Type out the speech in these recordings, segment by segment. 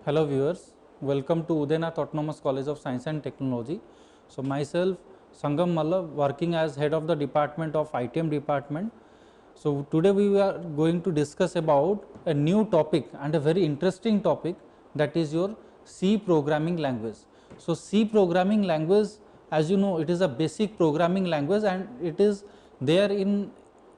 Hello viewers, welcome to Udainath Autonomous College of Science and Technology. So myself Sangam Malla, working as head of the department of ITM department. So today we are going to discuss about a new topic and a very interesting topic, that is your C programming language. So C programming language, as you know, it is a basic programming language and it is there in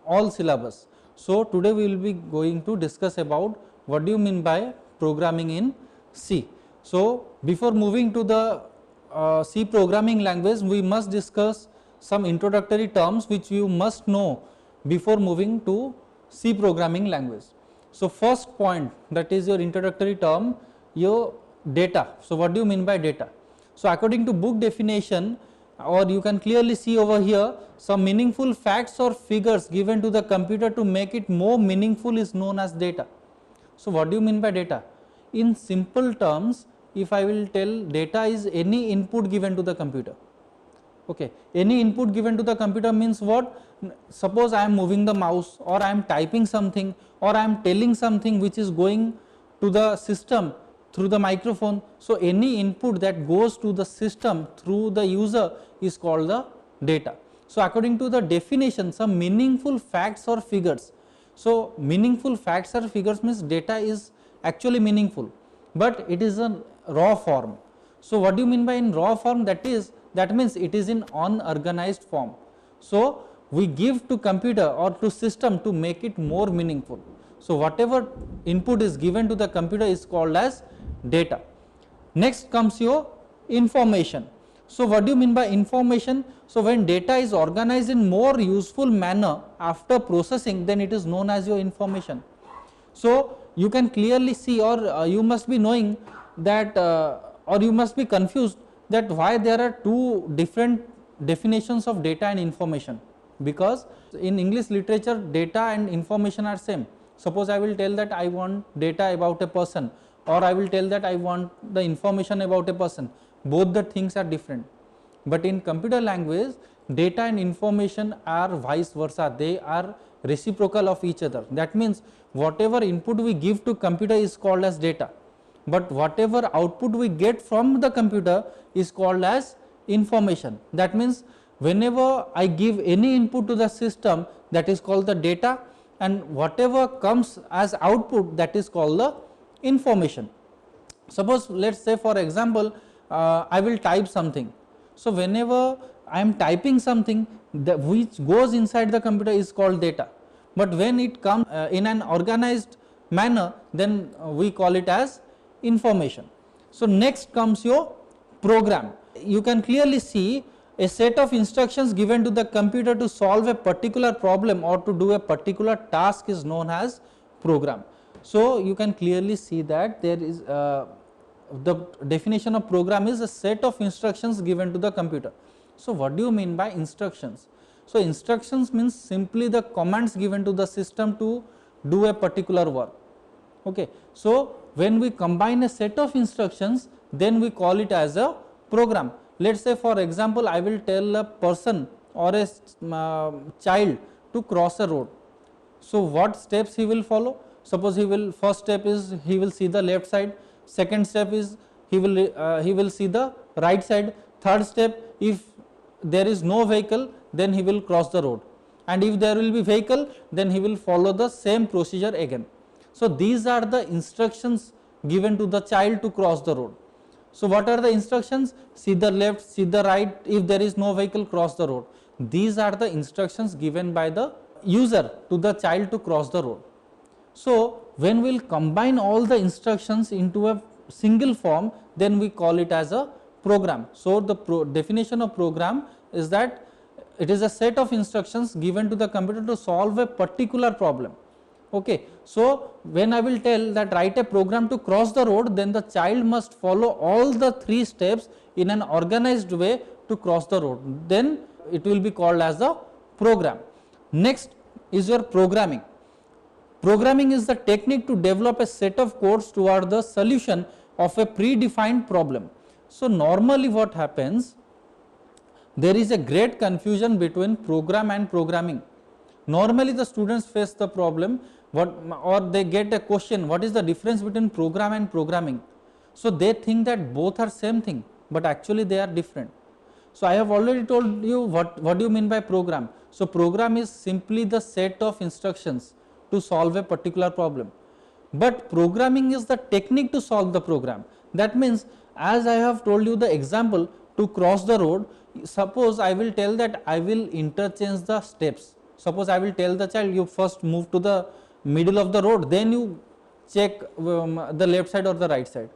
all syllabus. So today we will be going to discuss about what do you mean by programming in C. So before moving to the C programming language, we must discuss some introductory terms which you must know before moving to C programming language. So first point, that is your introductory term, your data. So what do you mean by data? So according to book definition, or you can clearly see over here, some meaningful facts or figures given to the computer to make it more meaningful is known as data. So what do you mean by data? In simple terms, if I will tell, data is any input given to the computer. Okay, any input given to the computer means what? Suppose I am moving the mouse, or I am typing something, or I am telling something which is going to the system through the microphone. So any input that goes to the system through the user is called the data. So according to the definition, some meaningful facts or figures. So meaningful facts or figures means data is actually meaningful, but it is a raw form. So what do you mean by in raw form? That means it is in unorganized form. So we give to computer or to system to make it more meaningful. So whatever input is given to the computer is called as data. Next comes your information. So what do you mean by information? So when data is organized in more useful manner after processing, then it is known as your information. So you can clearly see, or you must be knowing that, or you must be confused that why there are two different definitions of data and information, because in English literature data and information are same. Suppose I will tell that I want data about a person, or I will tell that I want the information about a person, both the things are different. But in computer language, data and information are vice versa, they are reciprocal of each other. That means whatever input we give to computer is called as data, but whatever output we get from the computer is called as information. That means whenever I give any input to the system, that is called the data, and whatever comes as output, that is called the information. Suppose let us say, for example, I will type something. So whenever I am typing something, which goes inside the computer is called data, but when it comes in an organized manner, then we call it as information. So next comes your program. You can clearly see a set of instructions given to the computer to solve a particular problem or to do a particular task is known as program. So you can clearly see that there is the definition of program is a set of instructions given to the computer. So what do you mean by instructions? So instructions means simply the commands given to the system to do a particular work. Okay. So when we combine a set of instructions, then we call it as a program. Let us say, for example, I will tell a person or a child to cross a road. So what steps he will follow? Suppose first step is he will see the left side, second step is he will see the right side, third step, if there is no vehicle, then he will cross the road, and if there will be vehicle, then he will follow the same procedure again. So these are the instructions given to the child to cross the road. So what are the instructions? See the left, see the right, if there is no vehicle, cross the road. These are the instructions given by the user to the child to cross the road. So when we will combine all the instructions into a single form, then we call it as a program. So the definition of program is that it is a set of instructions given to the computer to solve a particular problem. Okay. So when I will tell that write a program to cross the road, then the child must follow all the three steps in an organized way to cross the road, then it will be called as a program. Next is your programming. Programming is the technique to develop a set of codes toward the solution of a predefined problem. So normally what happens, there is a great confusion between program and programming. Normally the students face the problem, or they get a question, what is the difference between program and programming? So they think that both are same thing, but actually they are different. So I have already told you what do you mean by program. So program is simply the set of instructions to solve a particular problem, but programming is the technique to solve the program. That means, as I have told you the example, to cross the road, suppose I will tell that I will interchange the steps. Suppose I will tell the child, you first move to the middle of the road, then you check the left side or the right side.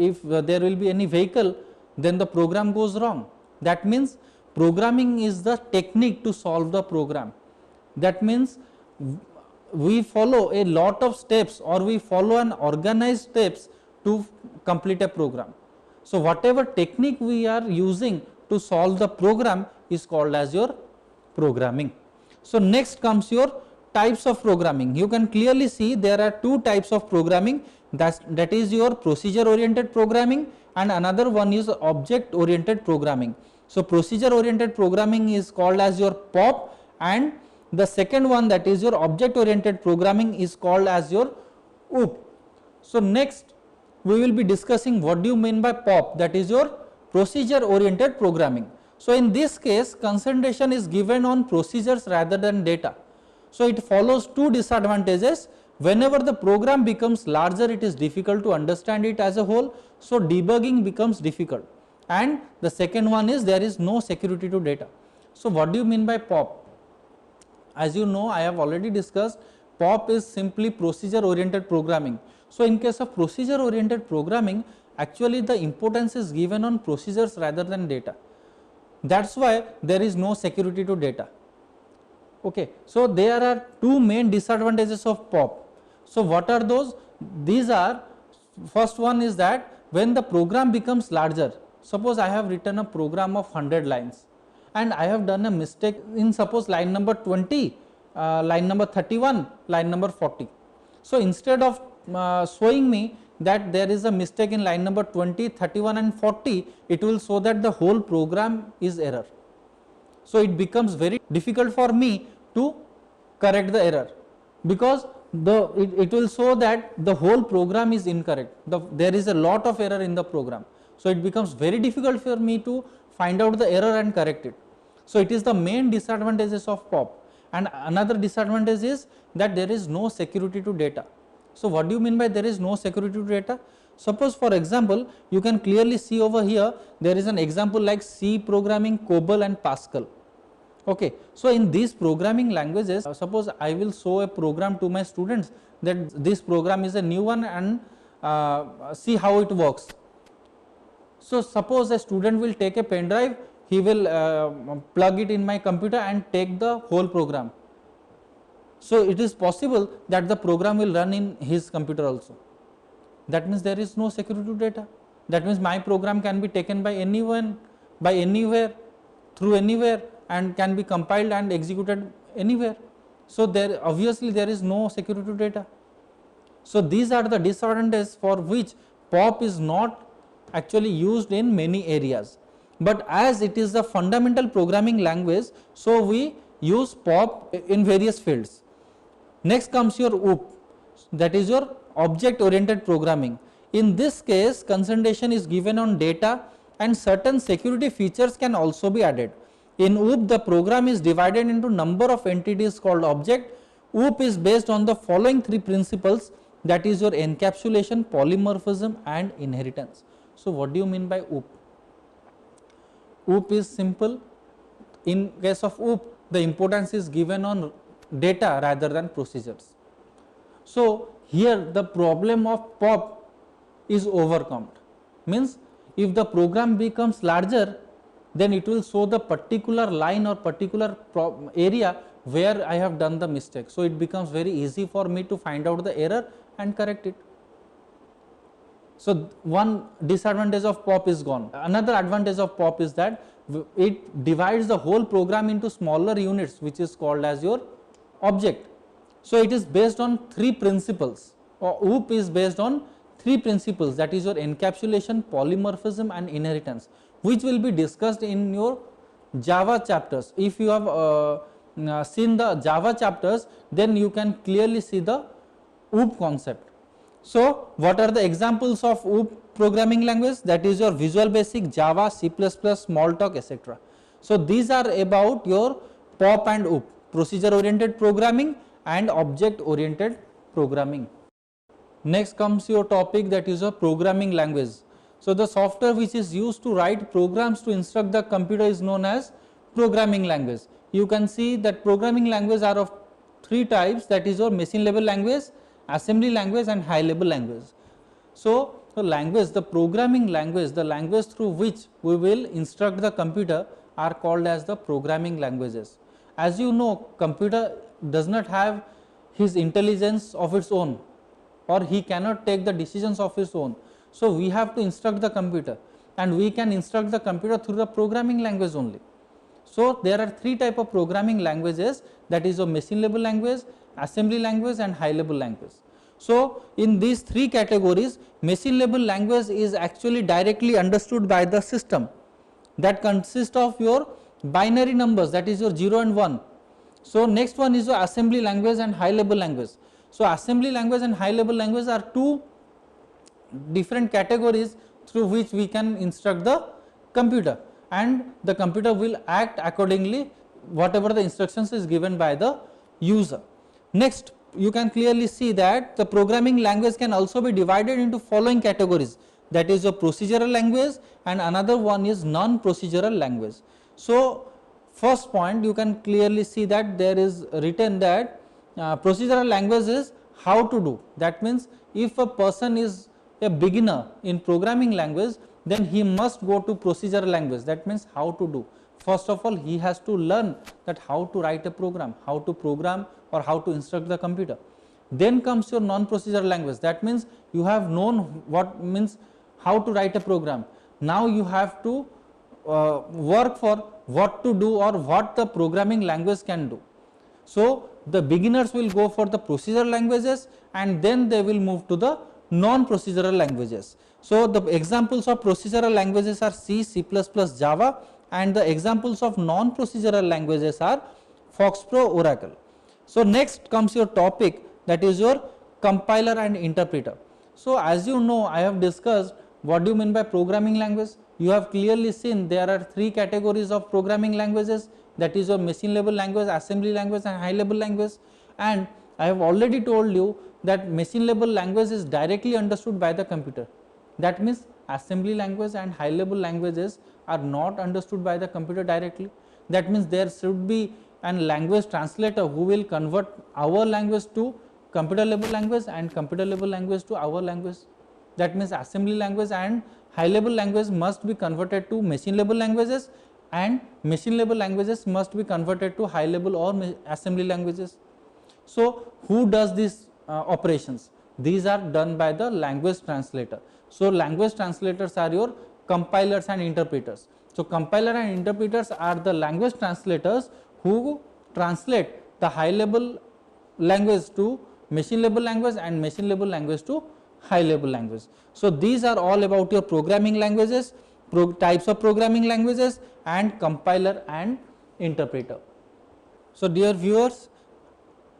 If there will be any vehicle, then the program goes wrong. That means programming is the technique to solve the program. That means we follow a lot of steps, or we follow an organized steps to complete a program. So whatever technique we are using to solve the program is called as your programming. So next comes your types of programming. You can clearly see there are two types of programming, that is your procedure oriented programming, and another one is object oriented programming. So procedure oriented programming is called as your POP, and the second one, that is your object oriented programming, is called as your OOP. So next we will be discussing what do you mean by POP, that is your procedure oriented programming. So in this case, concentration is given on procedures rather than data. So it follows two disadvantages. Whenever the program becomes larger, it is difficult to understand it as a whole, so debugging becomes difficult. And the second one is there is no security to data. So what do you mean by POP? As you know, I have already discussed, POP is simply procedure oriented programming. So in case of procedure oriented programming, actually the importance is given on procedures rather than data. That's why there is no security to data. Okay, so there are two main disadvantages of POP. So what are those? These are, first one is that when the program becomes larger, suppose I have written a program of 100 lines and I have done a mistake in, suppose, line number 20, line number 31, line number 40. So instead of showing me that there is a mistake in line number 20, 31 and 40, it will show that the whole program is error. So it becomes very difficult for me to correct the error, because it will show that the whole program is incorrect. There is a lot of error in the program. So it becomes very difficult for me to find out the error and correct it. So it is the main disadvantages of POP. And another disadvantage is that there is no security to data. So what do you mean by there is no security to data? Suppose, for example, you can clearly see over here, there is an example like C programming, COBOL and Pascal. Okay, so in these programming languages, suppose I will show a program to my students that this program is a new one and see how it works. So suppose a student will take a pen drive, he will plug it in my computer and take the whole program. So it is possible that the program will run in his computer also. That means there is no security to data. That means my program can be taken by anyone, by anywhere, through anywhere, and can be compiled and executed anywhere. So there obviously there is no security to data. So these are the disadvantages for which POP is not actually used in many areas. But as it is the fundamental programming language, so we use POP in various fields. Next comes your OOP, that is your object oriented programming. In this case, concentration is given on data and certain security features can also be added. In OOP, the program is divided into number of entities called object. OOP is based on the following three principles, that is your encapsulation, polymorphism and inheritance. So what do you mean by OOP? OOP is simple. In case of OOP, the importance is given on data rather than procedures. So here the problem of POP is overcome. Means if the program becomes larger, then it will show the particular line or particular area where I have done the mistake. So it becomes very easy for me to find out the error and correct it. So one disadvantage of POP is gone. Another advantage of POP is that it divides the whole program into smaller units, which is called as your object. So it is based on three principles, or OOP is based on three principles, that is your encapsulation, polymorphism and inheritance, which will be discussed in your Java chapters. If you have seen the Java chapters, then you can clearly see the OOP concept. So what are the examples of OOP? programming language, that is your Visual Basic, Java, C++, Smalltalk, etc. So these are about your POP and OOP, procedure oriented programming and object oriented programming. Next comes your topic, that is a programming language. So the software which is used to write programs to instruct the computer is known as programming language. You can see that programming language are of three types, that is your machine level language, assembly language and high level language. So the language, the programming language, the language through which we will instruct the computer are called as the programming languages. As you know, computer does not have his intelligence of its own, or he cannot take the decisions of his own. So we have to instruct the computer, and we can instruct the computer through the programming language only. So there are three type of programming languages, that is a machine level language, assembly language and high level language. So in these three categories, machine level language is actually directly understood by the system, that consists of your binary numbers, that is your 0 and 1. So next one is your assembly language and high level language. So assembly language and high level language are two different categories through which we can instruct the computer, and the computer will act accordingly whatever the instructions is given by the user. Next, you can clearly see that the programming language can also be divided into following categories, that is a procedural language and another one is non-procedural language. So first point, you can clearly see that there is written that procedural language is how to do. That means if a person is a beginner in programming language, then he must go to procedural language, that means how to do. First of all, he has to learn that how to write a program, how to program or how to instruct the computer. Then comes your non-procedural language, that means you have known what means how to write a program. Now you have to work for what to do or what the programming language can do. So the beginners will go for the procedural languages and then they will move to the non-procedural languages. So the examples of procedural languages are C, C++, Java, and the examples of non-procedural languages are FoxPro, Oracle. So next comes your topic, that is your compiler and interpreter. So as you know, I have discussed what do you mean by programming language. You have clearly seen there are three categories of programming languages, that is your machine level language, assembly language and high level language. And I have already told you that machine level language is directly understood by the computer. That means assembly language and high level languages are not understood by the computer directly. That means there should be an language translator who will convert our language to computer level language and computer level language to our language. That means assembly language and high level language must be converted to machine level languages and machine level languages must be converted to high level or assembly languages. So who does these operations? These are done by the language translator. So language translators are your compilers and interpreters. So compiler and interpreters are the language translators who translate the high level language to machine level language and machine level language to high level language. So these are all about your programming languages, types of programming languages and compiler and interpreter. So dear viewers,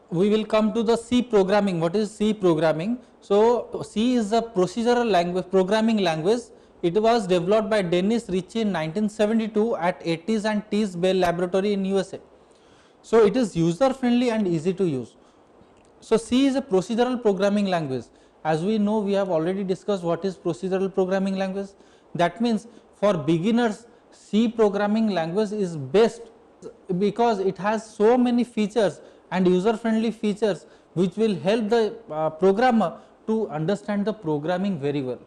we will come to the C programming. What is C programming? So C is a procedural language, programming language. It was developed by Dennis Ritchie in 1972 at ATEEZ and TEAS Bell Laboratory in USA. So it is user friendly and easy to use. So C is a procedural programming language. As we know, we have already discussed what is procedural programming language. That means for beginners, C programming language is best because it has so many features and user friendly features which will help the programmer to understand the programming very well.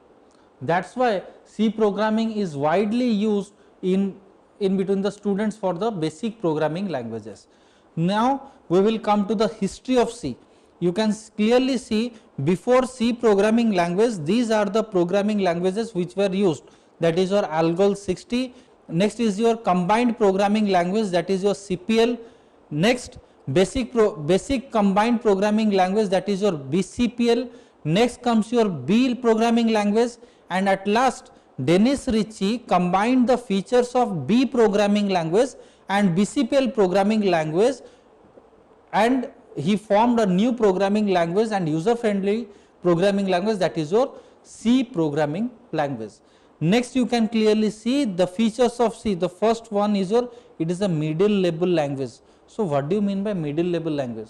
That is why C programming is widely used in between the students for the basic programming languages. Now we will come to the history of C. You can clearly see before C programming language, these are the programming languages which were used, that is your ALGOL 60. Next is your combined programming language, that is your CPL. Next basic combined programming language, that is your BCPL. Next comes your B programming language, and at last Dennis Ritchie combined the features of B programming language and BCPL programming language, and he formed a new programming language and user friendly programming language, that is your C programming language. Next, you can clearly see the features of C. The first one is it is a middle level language. So what do you mean by middle level language?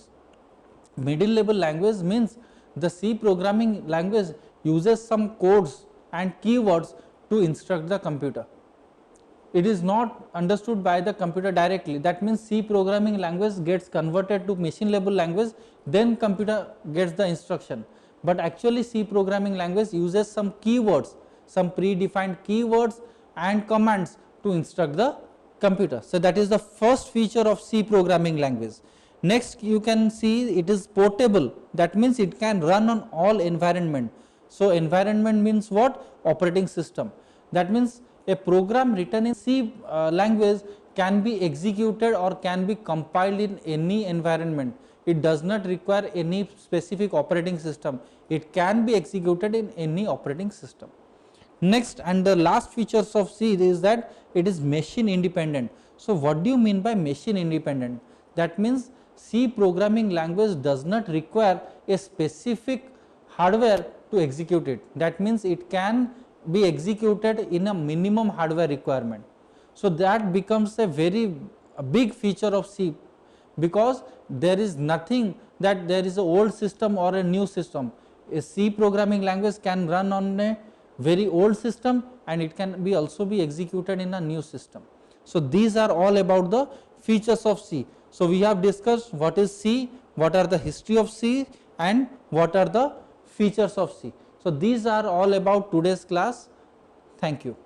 Middle level language means the C programming language uses some codes and keywords to instruct the computer. It is not understood by the computer directly. That means C programming language gets converted to machine level language, then computer gets the instruction. But actually C programming language uses some keywords, some predefined keywords and commands to instruct the computer. So that is the first feature of C programming language. Next, you can see it is portable. That means it can run on all environment. So environment means what? Operating system. That means a program written in C language can be executed or can be compiled in any environment. It does not require any specific operating system. It can be executed in any operating system. Next, and the last features of C is that it is machine independent. So what do you mean by machine independent? That means C programming language does not require a specific hardware to execute it. That means it can be executed in a minimum hardware requirement. So that becomes a very big feature of C, because there is nothing that there is an old system or a new system. A C programming language can run on a very old system and it can be also be executed in a new system. So these are all about the features of C. So we have discussed what is C, what are the history of C, and what are the features of C. So these are all about today's class. Thank you.